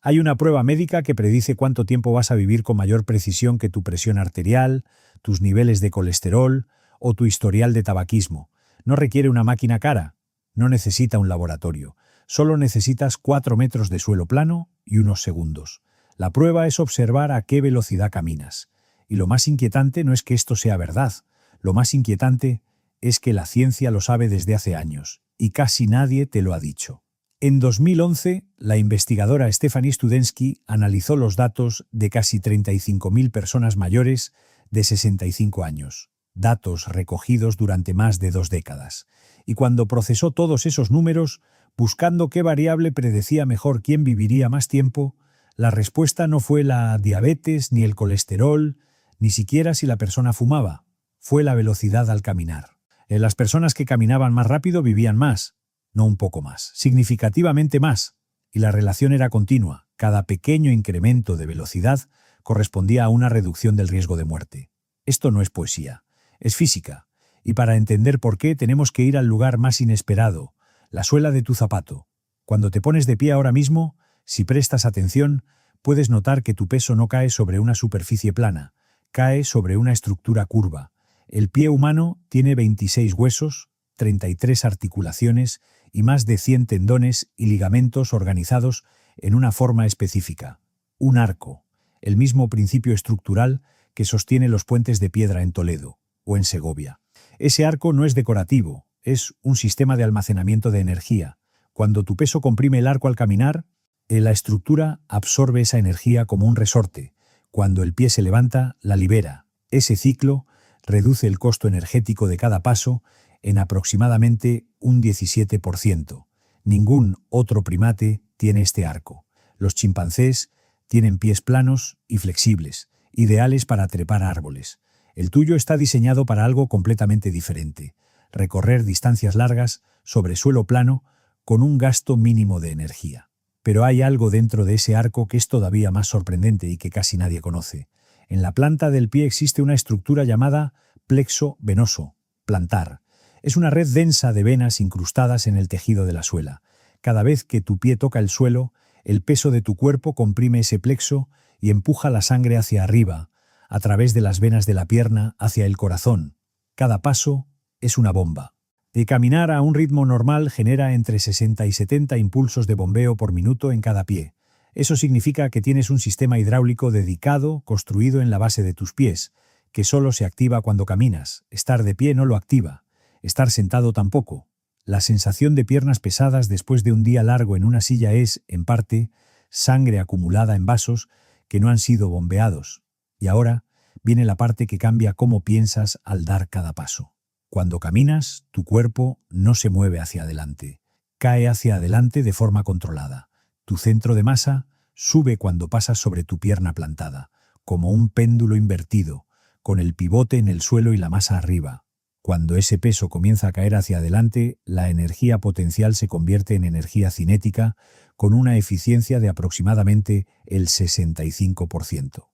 Hay una prueba médica que predice cuánto tiempo vas a vivir con mayor precisión que tu presión arterial, tus niveles de colesterol o tu historial de tabaquismo. No requiere una máquina cara, no necesita un laboratorio. Solo necesitas 4 metros de suelo plano y unos segundos. La prueba es observar a qué velocidad caminas. Y lo más inquietante no es que esto sea verdad. Lo más inquietante es que la ciencia lo sabe desde hace años, y casi nadie te lo ha dicho. En 2011, la investigadora Stephanie Studensky analizó los datos de casi 35.000 personas mayores de 65 años, datos recogidos durante más de 2 décadas. Y cuando procesó todos esos números, buscando qué variable predecía mejor quién viviría más tiempo, la respuesta no fue la diabetes, ni el colesterol, ni siquiera si la persona fumaba. Fue la velocidad al caminar. Las personas que caminaban más rápido vivían más, no un poco más, significativamente más, y la relación era continua. Cada pequeño incremento de velocidad correspondía a una reducción del riesgo de muerte. Esto no es poesía, es física, y para entender por qué tenemos que ir al lugar más inesperado, la suela de tu zapato. Cuando te pones de pie ahora mismo, si prestas atención, puedes notar que tu peso no cae sobre una superficie plana, cae sobre una estructura curva. El pie humano tiene 26 huesos, 33 articulaciones y más de 100 tendones y ligamentos organizados en una forma específica. Un arco, el mismo principio estructural que sostiene los puentes de piedra en Toledo o en Segovia. Ese arco no es decorativo, es un sistema de almacenamiento de energía. Cuando tu peso comprime el arco al caminar, la estructura absorbe esa energía como un resorte. Cuando el pie se levanta, la libera. Ese ciclo reduce el costo energético de cada paso en aproximadamente un 17%. Ningún otro primate tiene este arco. Los chimpancés tienen pies planos y flexibles, ideales para trepar árboles. El tuyo está diseñado para algo completamente diferente: recorrer distancias largas sobre suelo plano con un gasto mínimo de energía. Pero hay algo dentro de ese arco que es todavía más sorprendente y que casi nadie conoce. En la planta del pie existe una estructura llamada plexo venoso, plantar. Es una red densa de venas incrustadas en el tejido de la suela. Cada vez que tu pie toca el suelo, el peso de tu cuerpo comprime ese plexo y empuja la sangre hacia arriba, a través de las venas de la pierna hacia el corazón. Cada paso es una bomba. De caminar a un ritmo normal genera entre 60 y 70 impulsos de bombeo por minuto en cada pie. Eso significa que tienes un sistema hidráulico dedicado, construido en la base de tus pies, que solo se activa cuando caminas. Estar de pie no lo activa. Estar sentado tampoco. La sensación de piernas pesadas después de un día largo en una silla es, en parte, sangre acumulada en vasos que no han sido bombeados. Y ahora viene la parte que cambia cómo piensas al dar cada paso. Cuando caminas, tu cuerpo no se mueve hacia adelante. Cae hacia adelante de forma controlada. Tu centro de masa sube cuando pasas sobre tu pierna plantada, como un péndulo invertido, con el pivote en el suelo y la masa arriba. Cuando ese peso comienza a caer hacia adelante, la energía potencial se convierte en energía cinética, con una eficiencia de aproximadamente el 65%.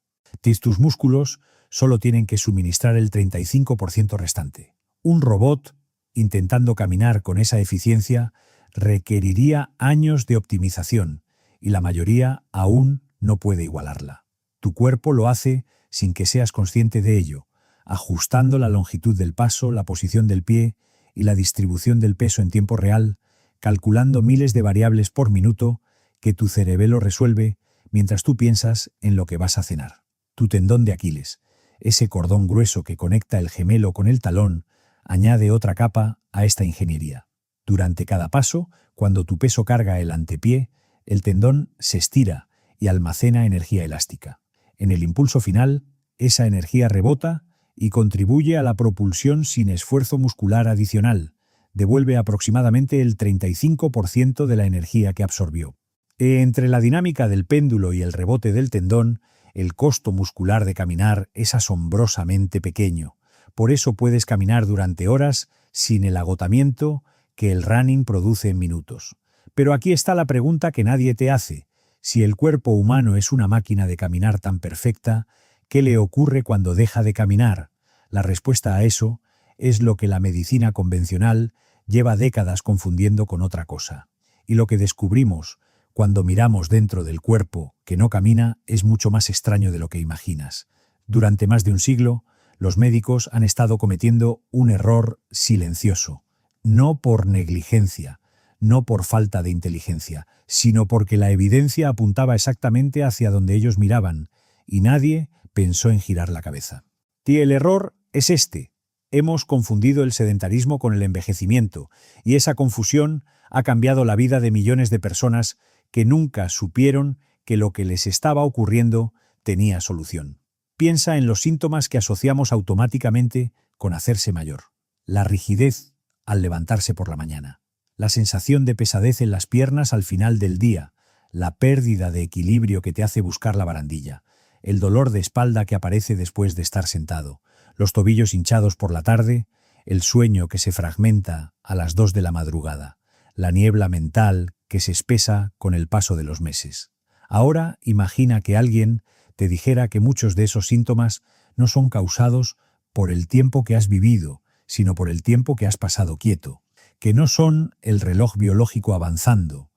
Tus músculos solo tienen que suministrar el 35% restante. Un robot, intentando caminar con esa eficiencia, requeriría años de optimización, y la mayoría aún no puede igualarla. Tu cuerpo lo hace sin que seas consciente de ello, ajustando la longitud del paso, la posición del pie y la distribución del peso en tiempo real, calculando miles de variables por minuto que tu cerebelo resuelve mientras tú piensas en lo que vas a cenar. Tu tendón de Aquiles, ese cordón grueso que conecta el gemelo con el talón, añade otra capa a esta ingeniería. Durante cada paso, cuando tu peso carga el antepié, el tendón se estira y almacena energía elástica. En el impulso final, esa energía rebota y contribuye a la propulsión sin esfuerzo muscular adicional. Devuelve aproximadamente el 35% de la energía que absorbió. Entre la dinámica del péndulo y el rebote del tendón, el costo muscular de caminar es asombrosamente pequeño. Por eso puedes caminar durante horas sin el agotamiento que el running produce en minutos. Pero aquí está la pregunta que nadie te hace. Si el cuerpo humano es una máquina de caminar tan perfecta, ¿qué le ocurre cuando deja de caminar? La respuesta a eso es lo que la medicina convencional lleva décadas confundiendo con otra cosa. Y lo que descubrimos Cuando miramos dentro del cuerpo que no camina, es mucho más extraño de lo que imaginas. Durante más de un siglo, los médicos han estado cometiendo un error silencioso, no por negligencia, no por falta de inteligencia, sino porque la evidencia apuntaba exactamente hacia donde ellos miraban, y nadie pensó en girar la cabeza. Y el error es este. Hemos confundido el sedentarismo con el envejecimiento, y esa confusión ha cambiado la vida de millones de personas que nunca supieron que lo que les estaba ocurriendo tenía solución. Piensa en los síntomas que asociamos automáticamente con hacerse mayor. La rigidez al levantarse por la mañana, la sensación de pesadez en las piernas al final del día, la pérdida de equilibrio que te hace buscar la barandilla, el dolor de espalda que aparece después de estar sentado, los tobillos hinchados por la tarde, el sueño que se fragmenta a las 2 de la madrugada, la niebla mental que se espesa con el paso de los meses. Ahora imagina que alguien te dijera que muchos de esos síntomas no son causados por el tiempo que has vivido, sino por el tiempo que has pasado quieto, que no son el reloj biológico avanzando,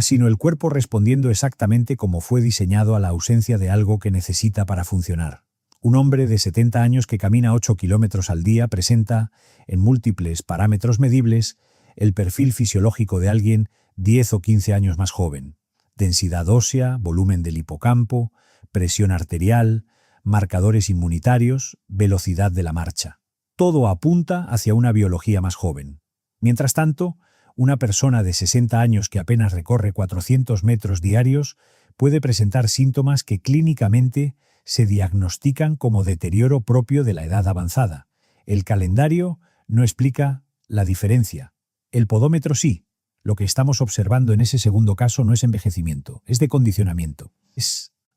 sino el cuerpo respondiendo exactamente como fue diseñado a la ausencia de algo que necesita para funcionar. Un hombre de 70 años que camina 8 kilómetros al día presenta, en múltiples parámetros medibles, el perfil fisiológico de alguien 10 o 15 años más joven. Densidad ósea, volumen del hipocampo, presión arterial, marcadores inmunitarios, velocidad de la marcha. Todo apunta hacia una biología más joven. Mientras tanto, una persona de 60 años que apenas recorre 400 metros diarios puede presentar síntomas que clínicamente se diagnostican como deterioro propio de la edad avanzada. El calendario no explica la diferencia. El podómetro sí. Lo que estamos observando en ese segundo caso no es envejecimiento, es decondicionamiento.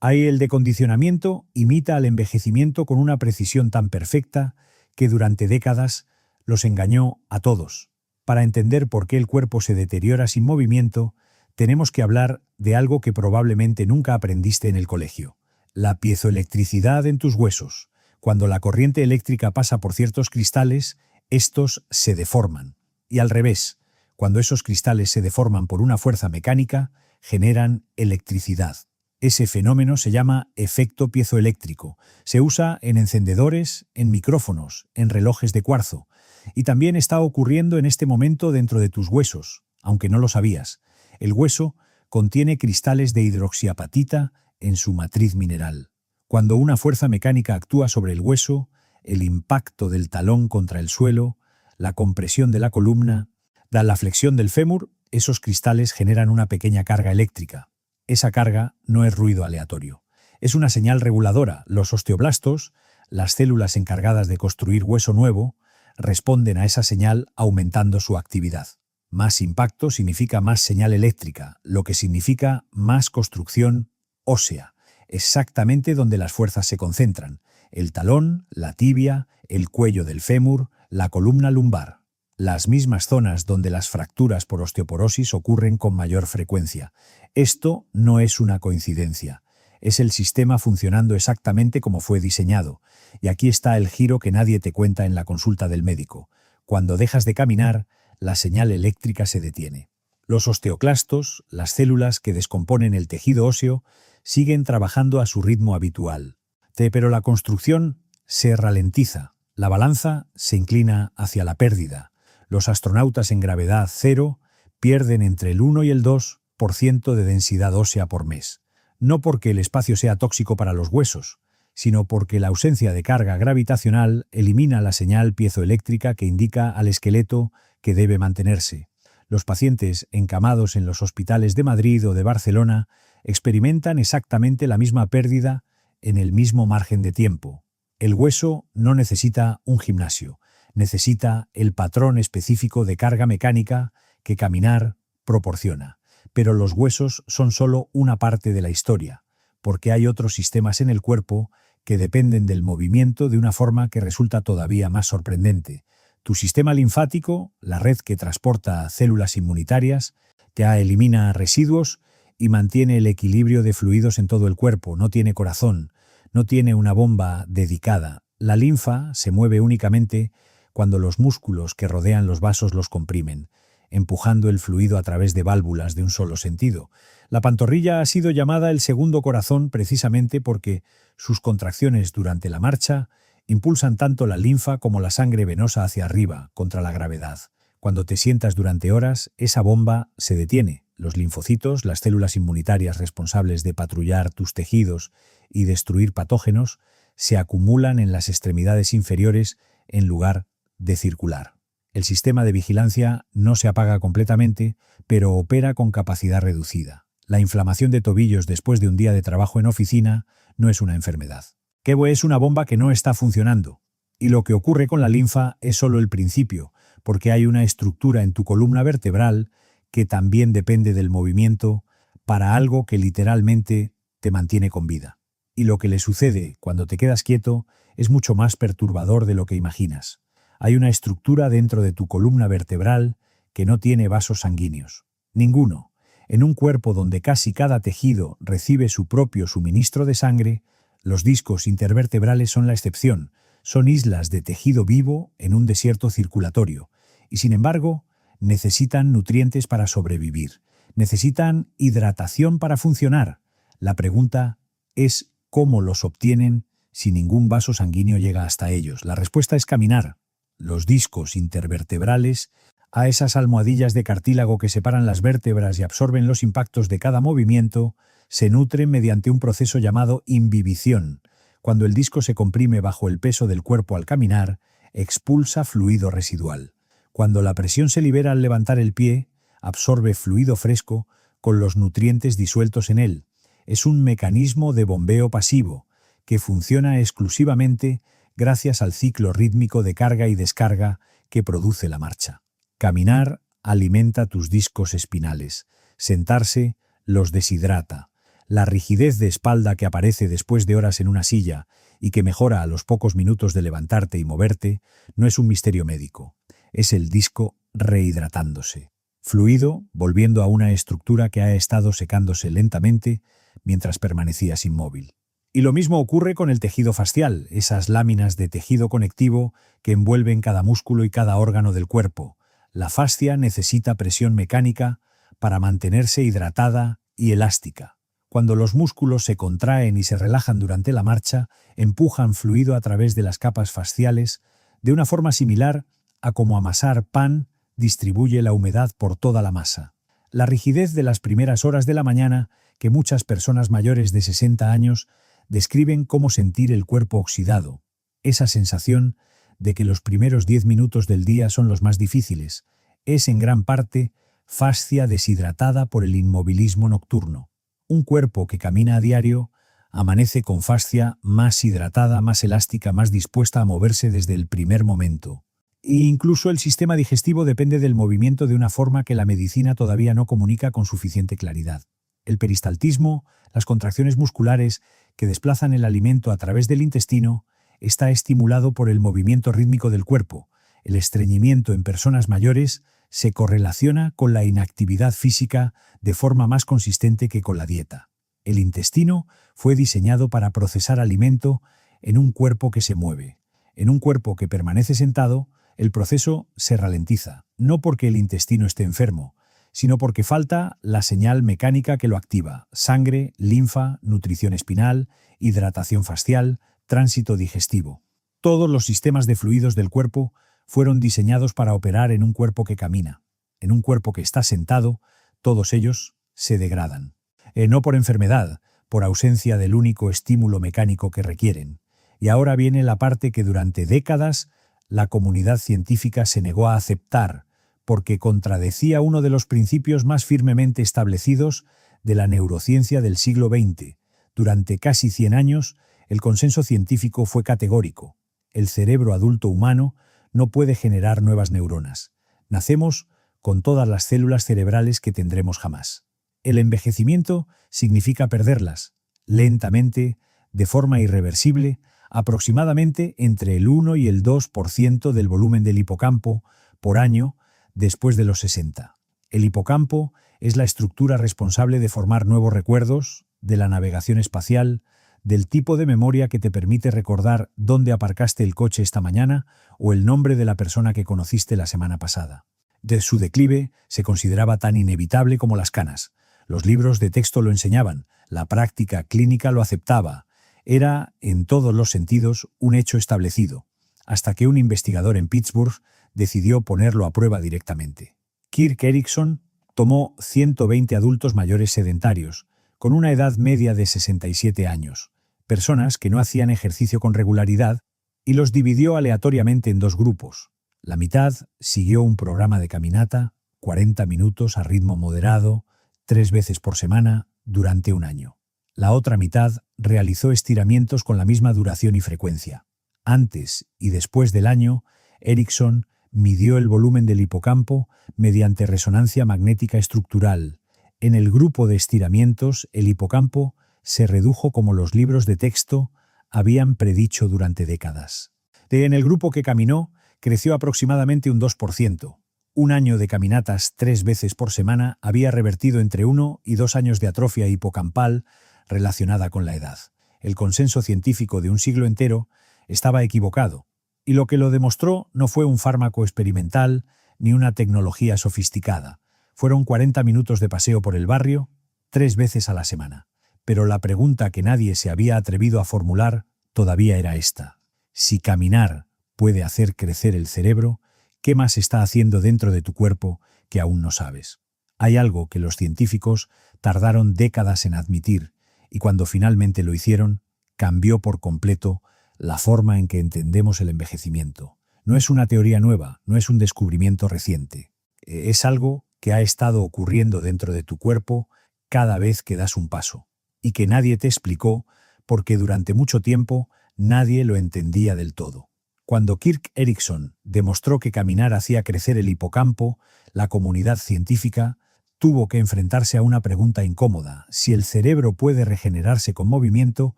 El decondicionamiento imita al envejecimiento con una precisión tan perfecta que durante décadas los engañó a todos. Para entender por qué el cuerpo se deteriora sin movimiento, tenemos que hablar de algo que probablemente nunca aprendiste en el colegio: la piezoelectricidad en tus huesos. Cuando la corriente eléctrica pasa por ciertos cristales, estos se deforman. Y al revés, cuando esos cristales se deforman por una fuerza mecánica, generan electricidad. Ese fenómeno se llama efecto piezoeléctrico. Se usa en encendedores, en micrófonos, en relojes de cuarzo. Y también está ocurriendo en este momento dentro de tus huesos, aunque no lo sabías. El hueso contiene cristales de hidroxiapatita en su matriz mineral. Cuando una fuerza mecánica actúa sobre el hueso, el impacto del talón contra el suelo, la compresión de la columna, la flexión del fémur, esos cristales generan una pequeña carga eléctrica. Esa carga no es ruido aleatorio. Es una señal reguladora. Los osteoblastos, las células encargadas de construir hueso nuevo, responden a esa señal aumentando su actividad. Más impacto significa más señal eléctrica, lo que significa más construcción ósea, exactamente donde las fuerzas se concentran: el talón, la tibia, el cuello del fémur, la columna lumbar. Las mismas zonas donde las fracturas por osteoporosis ocurren con mayor frecuencia. Esto no es una coincidencia. Es el sistema funcionando exactamente como fue diseñado. Y aquí está el giro que nadie te cuenta en la consulta del médico. Cuando dejas de caminar, la señal eléctrica se detiene. Los osteoclastos, las células que descomponen el tejido óseo, siguen trabajando a su ritmo habitual. Pero la construcción se ralentiza. La balanza se inclina hacia la pérdida. Los astronautas en gravedad cero pierden entre el 1 y el 2% de densidad ósea por mes. No porque el espacio sea tóxico para los huesos, sino porque la ausencia de carga gravitacional elimina la señal piezoeléctrica que indica al esqueleto que debe mantenerse. Los pacientes encamados en los hospitales de Madrid o de Barcelona experimentan exactamente la misma pérdida en el mismo margen de tiempo. El hueso no necesita un gimnasio, necesita el patrón específico de carga mecánica que caminar proporciona. Pero los huesos son solo una parte de la historia, porque hay otros sistemas en el cuerpo que dependen del movimiento de una forma que resulta todavía más sorprendente. Tu sistema linfático, la red que transporta células inmunitarias, elimina residuos y mantiene el equilibrio de fluidos en todo el cuerpo. No tiene corazón, no tiene una bomba dedicada. La linfa se mueve únicamente cuando los músculos que rodean los vasos los comprimen. empujando el fluido a través de válvulas de un solo sentido. La pantorrilla ha sido llamada el segundo corazón precisamente porque sus contracciones durante la marcha impulsan tanto la linfa como la sangre venosa hacia arriba, contra la gravedad. Cuando te sientas durante horas, esa bomba se detiene. Los linfocitos, las células inmunitarias responsables de patrullar tus tejidos y destruir patógenos, se acumulan en las extremidades inferiores en lugar de circular. El sistema de vigilancia no se apaga completamente, pero opera con capacidad reducida. La inflamación de tobillos después de un día de trabajo en oficina no es una enfermedad. Kevo es una bomba que no está funcionando. Y lo que ocurre con la linfa es solo el principio, porque hay una estructura en tu columna vertebral que también depende del movimiento para algo que literalmente te mantiene con vida. Y lo que le sucede cuando te quedas quieto es mucho más perturbador de lo que imaginas. Hay una estructura dentro de tu columna vertebral que no tiene vasos sanguíneos. Ninguno. En un cuerpo donde casi cada tejido recibe su propio suministro de sangre, los discos intervertebrales son la excepción. Son islas de tejido vivo en un desierto circulatorio. Y sin embargo, necesitan nutrientes para sobrevivir. Necesitan hidratación para funcionar. La pregunta es cómo los obtienen si ningún vaso sanguíneo llega hasta ellos. La respuesta es caminar. Los discos intervertebrales, a esas almohadillas de cartílago que separan las vértebras y absorben los impactos de cada movimiento, se nutren mediante un proceso llamado imbibición. Cuando el disco se comprime bajo el peso del cuerpo al caminar, expulsa fluido residual. Cuando la presión se libera al levantar el pie, absorbe fluido fresco con los nutrientes disueltos en él. Es un mecanismo de bombeo pasivo que funciona exclusivamente gracias al ciclo rítmico de carga y descarga que produce la marcha. Caminar alimenta tus discos espinales. Sentarse los deshidrata. La rigidez de espalda que aparece después de horas en una silla y que mejora a los pocos minutos de levantarte y moverte no es un misterio médico. Es el disco rehidratándose. Fluido volviendo a una estructura que ha estado secándose lentamente mientras permanecías inmóvil. Y lo mismo ocurre con el tejido fascial, esas láminas de tejido conectivo que envuelven cada músculo y cada órgano del cuerpo. La fascia necesita presión mecánica para mantenerse hidratada y elástica. Cuando los músculos se contraen y se relajan durante la marcha, empujan fluido a través de las capas fasciales de una forma similar a como amasar pan distribuye la humedad por toda la masa. La rigidez de las primeras horas de la mañana, que muchas personas mayores de 60 años describen como sentir el cuerpo oxidado, esa sensación de que los primeros 10 minutos del día son los más difíciles, es en gran parte fascia deshidratada por el inmovilismo nocturno. Un cuerpo que camina a diario amanece con fascia más hidratada, más elástica, más dispuesta a moverse desde el primer momento. E incluso el sistema digestivo depende del movimiento de una forma que la medicina todavía no comunica con suficiente claridad. El peristaltismo, las contracciones musculares que desplazan el alimento a través del intestino, está estimulado por el movimiento rítmico del cuerpo. El estreñimiento en personas mayores se correlaciona con la inactividad física de forma más consistente que con la dieta. El intestino fue diseñado para procesar alimento en un cuerpo que se mueve. En un cuerpo que permanece sentado, el proceso se ralentiza, no porque el intestino esté enfermo, sino porque falta la señal mecánica que lo activa: sangre, linfa, nutrición espinal, hidratación fascial, tránsito digestivo. Todos los sistemas de fluidos del cuerpo fueron diseñados para operar en un cuerpo que camina. En un cuerpo que está sentado, todos ellos se degradan. No por enfermedad, por ausencia del único estímulo mecánico que requieren. Y ahora viene la parte que durante décadas la comunidad científica se negó a aceptar, porque contradecía uno de los principios más firmemente establecidos de la neurociencia del siglo XX. Durante casi 100 años, el consenso científico fue categórico. El cerebro adulto humano no puede generar nuevas neuronas. Nacemos con todas las células cerebrales que tendremos jamás. El envejecimiento significa perderlas, lentamente, de forma irreversible, aproximadamente entre el 1 y el 2% del volumen del hipocampo por año después de los 60. El hipocampo es la estructura responsable de formar nuevos recuerdos, de la navegación espacial, del tipo de memoria que te permite recordar dónde aparcaste el coche esta mañana o el nombre de la persona que conociste la semana pasada. De su declive se consideraba tan inevitable como las canas. Los libros de texto lo enseñaban, la práctica clínica lo aceptaba. Era, en todos los sentidos, un hecho establecido, hasta que un investigador en Pittsburgh decidió ponerlo a prueba directamente. Kirk Erikson tomó 120 adultos mayores sedentarios, con una edad media de 67 años, personas que no hacían ejercicio con regularidad, y los dividió aleatoriamente en dos grupos. La mitad siguió un programa de caminata, 40 minutos a ritmo moderado, 3 veces por semana, durante un año. La otra mitad realizó estiramientos con la misma duración y frecuencia. Antes y después del año, Erikson midió el volumen del hipocampo mediante resonancia magnética estructural. En el grupo de estiramientos, el hipocampo se redujo como los libros de texto habían predicho durante décadas. En el grupo que caminó, creció aproximadamente un 2%. Un año de caminatas 3 veces por semana había revertido entre 1 y 2 años de atrofia hipocampal relacionada con la edad. El consenso científico de un siglo entero estaba equivocado, y lo que lo demostró no fue un fármaco experimental ni una tecnología sofisticada. Fueron 40 minutos de paseo por el barrio, 3 veces a la semana. Pero la pregunta que nadie se había atrevido a formular todavía era esta. Si caminar puede hacer crecer el cerebro, ¿qué más está haciendo dentro de tu cuerpo que aún no sabes? Hay algo que los científicos tardaron décadas en admitir, y cuando finalmente lo hicieron, cambió por completo la forma en que entendemos el envejecimiento. No es una teoría nueva, no es un descubrimiento reciente. Es algo que ha estado ocurriendo dentro de tu cuerpo cada vez que das un paso, y que nadie te explicó porque durante mucho tiempo nadie lo entendía del todo. Cuando Kirk Erikson demostró que caminar hacía crecer el hipocampo, la comunidad científica tuvo que enfrentarse a una pregunta incómoda. Si el cerebro puede regenerarse con movimiento,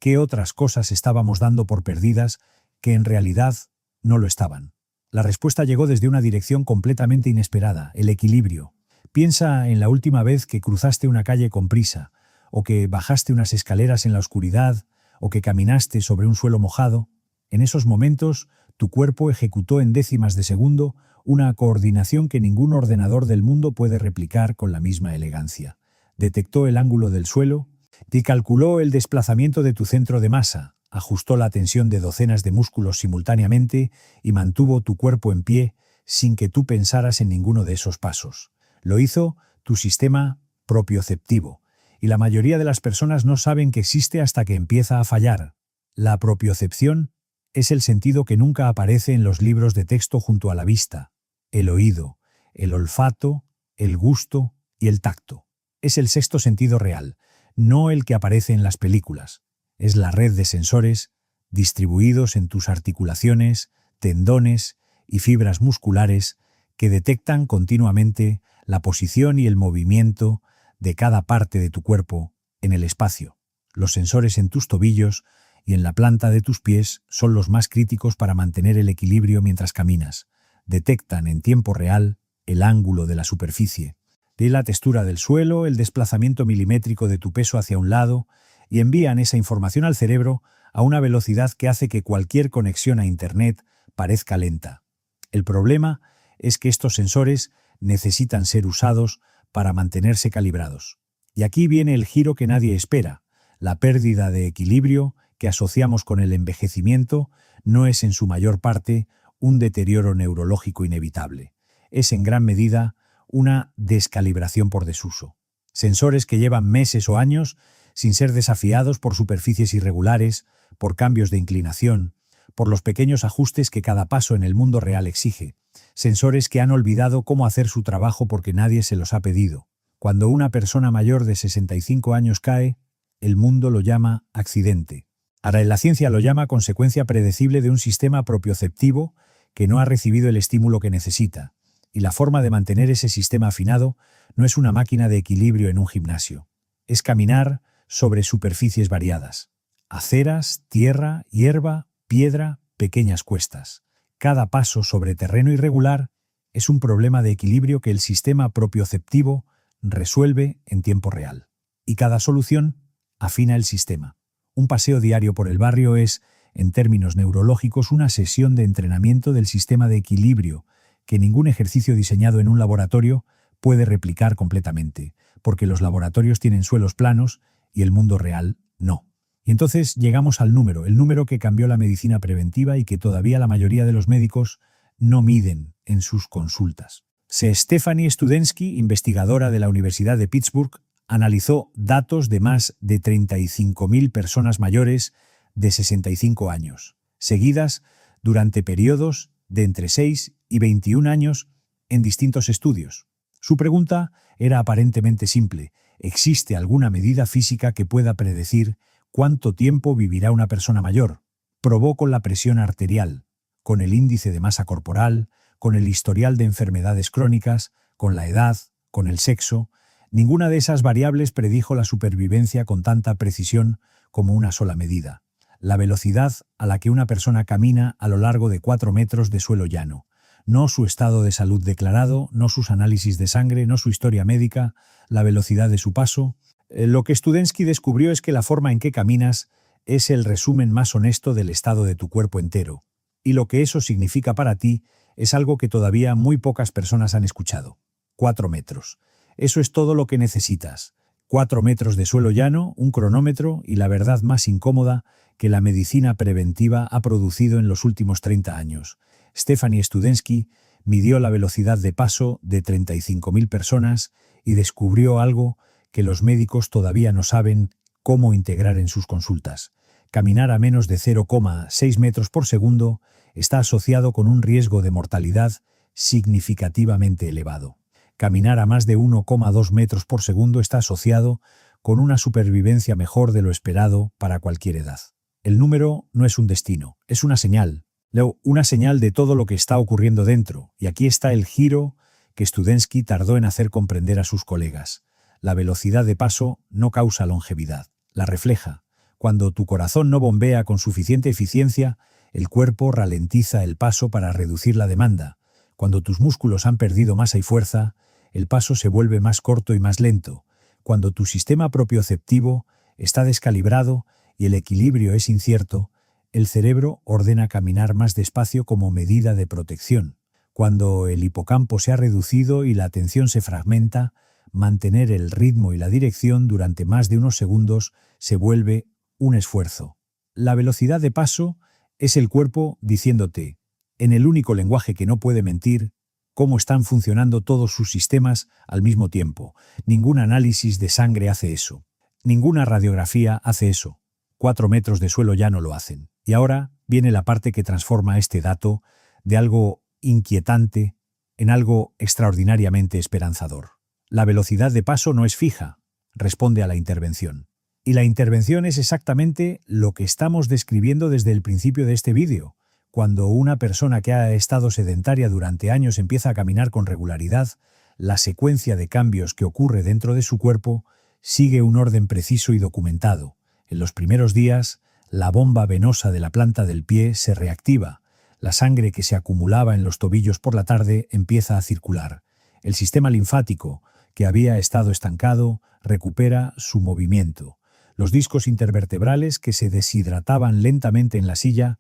¿qué otras cosas estábamos dando por perdidas que en realidad no lo estaban? La respuesta llegó desde una dirección completamente inesperada: el equilibrio. Piensa en la última vez que cruzaste una calle con prisa, o que bajaste unas escaleras en la oscuridad, o que caminaste sobre un suelo mojado. En esos momentos, tu cuerpo ejecutó en décimas de segundo una coordinación que ningún ordenador del mundo puede replicar con la misma elegancia. Detectó el ángulo del suelo, te calculó el desplazamiento de tu centro de masa, ajustó la tensión de docenas de músculos simultáneamente y mantuvo tu cuerpo en pie sin que tú pensaras en ninguno de esos pasos. Lo hizo tu sistema propioceptivo, y la mayoría de las personas no saben que existe hasta que empieza a fallar. La propiocepción es el sentido que nunca aparece en los libros de texto junto a la vista, el oído, el olfato, el gusto y el tacto. Es el sexto sentido real, no el que aparece en las películas. Es la red de sensores distribuidos en tus articulaciones, tendones y fibras musculares que detectan continuamente la posición y el movimiento de cada parte de tu cuerpo en el espacio. Los sensores en tus tobillos y en la planta de tus pies son los más críticos para mantener el equilibrio mientras caminas. Detectan en tiempo real el ángulo de la superficie, de la textura del suelo, el desplazamiento milimétrico de tu peso hacia un lado, y envían esa información al cerebro a una velocidad que hace que cualquier conexión a Internet parezca lenta. El problema es que estos sensores necesitan ser usados para mantenerse calibrados. Y aquí viene el giro que nadie espera. La pérdida de equilibrio que asociamos con el envejecimiento no es en su mayor parte un deterioro neurológico inevitable. Es en gran medida una descalibración por desuso. Sensores que llevan meses o años sin ser desafiados por superficies irregulares, por cambios de inclinación, por los pequeños ajustes que cada paso en el mundo real exige. Sensores que han olvidado cómo hacer su trabajo porque nadie se los ha pedido. Cuando una persona mayor de 65 años cae, el mundo lo llama accidente. Ahora, la ciencia lo llama consecuencia predecible de un sistema propioceptivo que no ha recibido el estímulo que necesita. Y la forma de mantener ese sistema afinado no es una máquina de equilibrio en un gimnasio. Es caminar sobre superficies variadas. Aceras, tierra, hierba, piedra, pequeñas cuestas. Cada paso sobre terreno irregular es un problema de equilibrio que el sistema propioceptivo resuelve en tiempo real. Y cada solución afina el sistema. Un paseo diario por el barrio es, en términos neurológicos, una sesión de entrenamiento del sistema de equilibrio que ningún ejercicio diseñado en un laboratorio puede replicar completamente, porque los laboratorios tienen suelos planos y el mundo real no. Y entonces llegamos al número, el número que cambió la medicina preventiva y que todavía la mayoría de los médicos no miden en sus consultas. Stephanie Studensky, investigadora de la Universidad de Pittsburgh, analizó datos de más de 35.000 personas mayores de 65 años, seguidas durante periodos de entre 6 y 21 años en distintos estudios. Su pregunta era aparentemente simple: ¿existe alguna medida física que pueda predecir cuánto tiempo vivirá una persona mayor? Probó con la presión arterial, con el índice de masa corporal, con el historial de enfermedades crónicas, con la edad, con el sexo. Ninguna de esas variables predijo la supervivencia con tanta precisión como una sola medida: la velocidad a la que una persona camina a lo largo de 4 metros de suelo llano. No su estado de salud declarado, no sus análisis de sangre, no su historia médica, la velocidad de su paso. Lo que Studensky descubrió es que la forma en que caminas es el resumen más honesto del estado de tu cuerpo entero. Y lo que eso significa para ti es algo que todavía muy pocas personas han escuchado. 4 metros. Eso es todo lo que necesitas. 4 metros de suelo llano, un cronómetro y la verdad más incómoda que la medicina preventiva ha producido en los últimos 30 años. Stephanie Studensky midió la velocidad de paso de 35.000 personas y descubrió algo que los médicos todavía no saben cómo integrar en sus consultas. Caminar a menos de 0,6 metros por segundo está asociado con un riesgo de mortalidad significativamente elevado. Caminar a más de 1,2 metros por segundo está asociado con una supervivencia mejor de lo esperado para cualquier edad. El número no es un destino, es una señal de todo lo que está ocurriendo dentro, y aquí está el giro que Studensky tardó en hacer comprender a sus colegas. La velocidad de paso no causa longevidad, la refleja. Cuando tu corazón no bombea con suficiente eficiencia, el cuerpo ralentiza el paso para reducir la demanda. Cuando tus músculos han perdido masa y fuerza, el paso se vuelve más corto y más lento. Cuando tu sistema propioceptivo está descalibrado y el equilibrio es incierto, el cerebro ordena caminar más despacio como medida de protección. Cuando el hipocampo se ha reducido y la atención se fragmenta, mantener el ritmo y la dirección durante más de unos segundos se vuelve un esfuerzo. La velocidad de paso es el cuerpo diciéndote, en el único lenguaje que no puede mentir, cómo están funcionando todos sus sistemas al mismo tiempo. Ningún análisis de sangre hace eso. Ninguna radiografía hace eso. 4 metros de suelo llano lo hacen. Y ahora viene la parte que transforma este dato de algo inquietante en algo extraordinariamente esperanzador. La velocidad de paso no es fija, responde a la intervención. Y la intervención es exactamente lo que estamos describiendo desde el principio de este vídeo. Cuando una persona que ha estado sedentaria durante años empieza a caminar con regularidad, la secuencia de cambios que ocurre dentro de su cuerpo sigue un orden preciso y documentado. En los primeros días, la bomba venosa de la planta del pie se reactiva. La sangre que se acumulaba en los tobillos por la tarde empieza a circular. El sistema linfático, que había estado estancado, recupera su movimiento. Los discos intervertebrales que se deshidrataban lentamente en la silla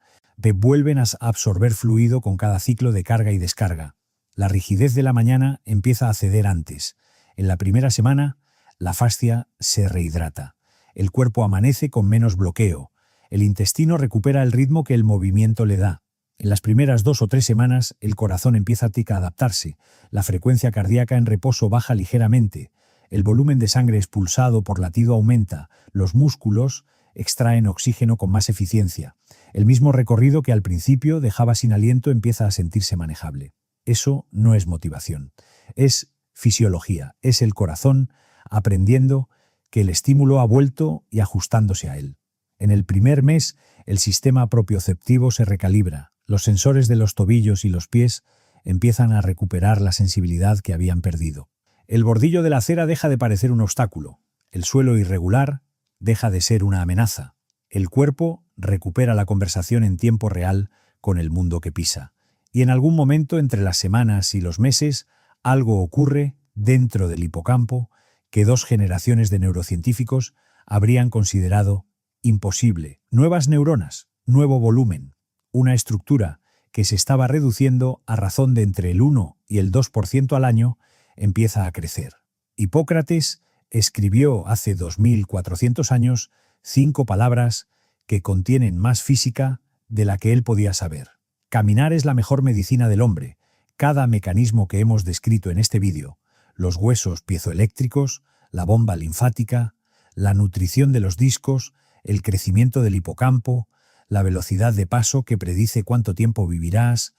vuelven a absorber fluido con cada ciclo de carga y descarga. La rigidez de la mañana empieza a ceder antes. En la primera semana, la fascia se rehidrata. El cuerpo amanece con menos bloqueo. El intestino recupera el ritmo que el movimiento le da. En las primeras 2 o 3 semanas, el corazón empieza a adaptarse. La frecuencia cardíaca en reposo baja ligeramente. El volumen de sangre expulsado por latido aumenta. Los músculos extraen oxígeno con más eficiencia. El mismo recorrido que al principio dejaba sin aliento empieza a sentirse manejable. Eso no es motivación. Es fisiología. Es el corazón aprendiendo que el estímulo ha vuelto y ajustándose a él. En el primer mes, el sistema propioceptivo se recalibra. Los sensores de los tobillos y los pies empiezan a recuperar la sensibilidad que habían perdido. El bordillo de la acera deja de parecer un obstáculo. El suelo irregular deja de ser una amenaza. El cuerpo recupera la conversación en tiempo real con el mundo que pisa. Y en algún momento entre las semanas y los meses, algo ocurre dentro del hipocampo que 2 generaciones de neurocientíficos habrían considerado imposible. Nuevas neuronas, nuevo volumen, una estructura que se estaba reduciendo a razón de entre el 1 y el 2% al año, empieza a crecer. Hipócrates escribió hace 2400 años 5 palabras que contienen más física de la que él podía saber. Caminar es la mejor medicina del hombre. Cada mecanismo que hemos descrito en este vídeo, los huesos piezoeléctricos, la bomba linfática, la nutrición de los discos, el crecimiento del hipocampo, la velocidad de paso que predice cuánto tiempo vivirás,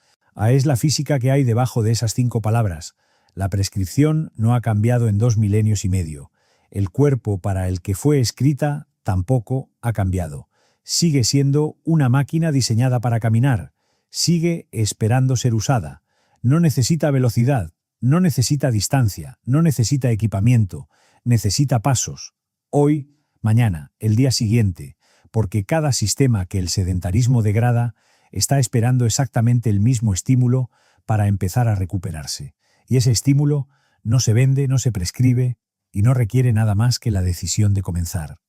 es la física que hay debajo de esas 5 palabras. La prescripción no ha cambiado en 2 milenios y medio. El cuerpo para el que fue escrita tampoco ha cambiado. Sigue siendo una máquina diseñada para caminar. Sigue esperando ser usada. No necesita velocidad, no necesita distancia, no necesita equipamiento, necesita pasos. Hoy, mañana, el día siguiente, porque cada sistema que el sedentarismo degrada está esperando exactamente el mismo estímulo para empezar a recuperarse. Y ese estímulo no se vende, no se prescribe y no requiere nada más que la decisión de comenzar.